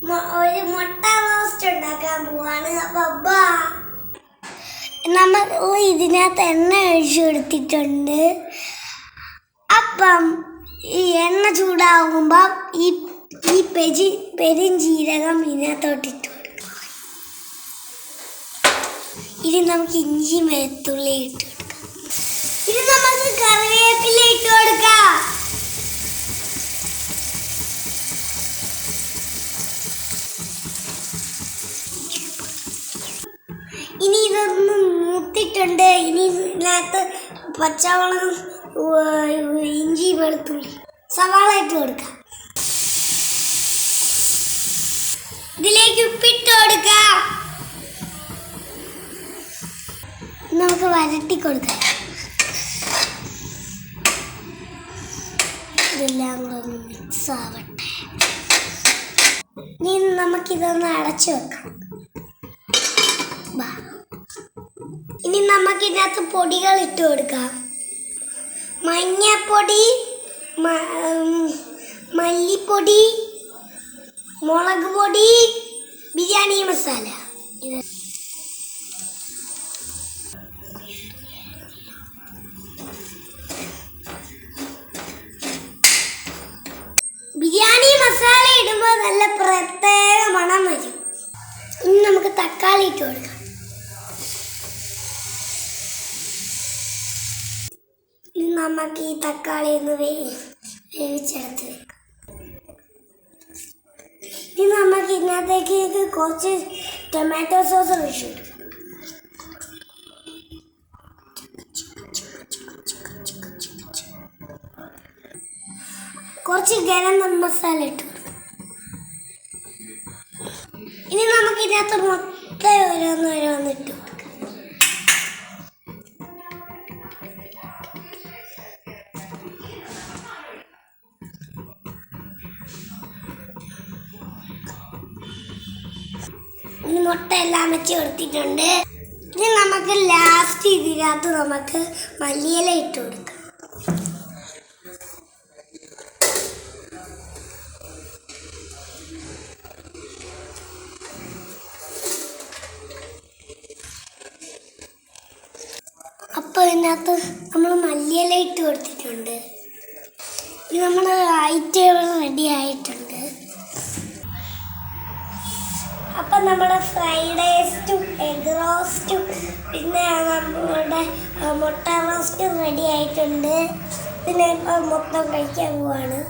ഒരു മുട്ട റോസ്റ്റ് ഉണ്ടാക്കാൻ പോവാണ്. അപ്പം നമ്മൾ ഇതിനകത്ത് എണ്ണ ഒഴിച്ചു കൊടുത്തിട്ടുണ്ട്. അപ്പം ഈ എണ്ണ ചൂടാകുമ്പോൾ ഈ പെരുംജീരകം ഇതിനകത്തോട്ടിട്ട് കൊടുക്കാം. ഇനി നമുക്ക് ഇഞ്ചി വെളുത്തുള്ളി ഇട്ട് കൊടുക്കാം. ഇനി നമുക്ക് കറിവേപ്പില ഇട്ട് കൊടുക്കാം. ഇനി ഇതൊന്ന് മൂത്തിട്ടുണ്ട്. ഇനി ഇതിനകത്ത് പച്ചമുളകും ഇഞ്ചി വെളുത്തുള്ളി സവാള ഇട്ട് കൊടുക്കാം. ഇതിലേക്ക് ഉപ്പിട്ട് കൊടുക്കാം. നമുക്ക് വരട്ടി കൊടുക്കാം. ഇതെല്ലാം കൂടെ ഒന്ന് മിക്സ് ആവട്ടെ. ഇനി നമുക്കിതൊന്ന് അടച്ചു വെക്കാം. ഇനി നമുക്ക് ഇതിനകത്ത് പൊടികൾ ഇട്ട് കൊടുക്കാം. മഞ്ഞപ്പൊടി, മല്ലിപ്പൊടി, മുളക് പൊടി, ബിരിയാണി മസാല. ബിരിയാണി മസാല ഇടുമ്പോൾ നല്ല പ്രത്യേക മണം വരും. ഇനി നമുക്ക് തക്കാളി ഇട്ട് കൊടുക്കാം. ഇനി നമുക്ക് ഈ തക്കാളി ഒന്ന് വേവിച്ചെടുത്ത് വെക്കാം. ഇനി നമുക്ക് ഇതിനകത്തേക്ക് കുറച്ച് ടൊമാറ്റോ സോസ് ഒഴിച്ചു കൊടുക്കാം. കുറച്ച് ഗരം മസാല ഇട്ട് കൊടുക്കാം. ഇനി നമുക്ക് ഇതിനകത്ത് മുട്ട ഓരോന്ന് ഇട്ട് കൊടുക്കാം. ഇനി മുട്ട എല്ലാം വെച്ച് കൊടുത്തിട്ടുണ്ട്. ഇനി നമുക്ക് ലാസ്റ്റ് ഇതിനകത്ത് നമുക്ക് മല്ലിയില ഇട്ട് കൊടുക്കാം. അപ്പോൾ ഇതിനകത്ത് നമ്മൾ മല്ലിയില ഇട്ട് കൊടുത്തിട്ടുണ്ട്. ഇനി നമ്മുടെ ഐറ്റം റെഡി ആയിട്ടുണ്ട്. അപ്പം നമ്മുടെ ഫ്രൈഡ് റൈസും എഗ് റോസ്റ്റും പിന്നെ നമ്മുടെ മുട്ട റോസ്റ്റും റെഡി ആയിട്ടുണ്ട്. ഇതിനെ ഇപ്പം മൊത്തം കഴിക്കാൻ പോവാണ്.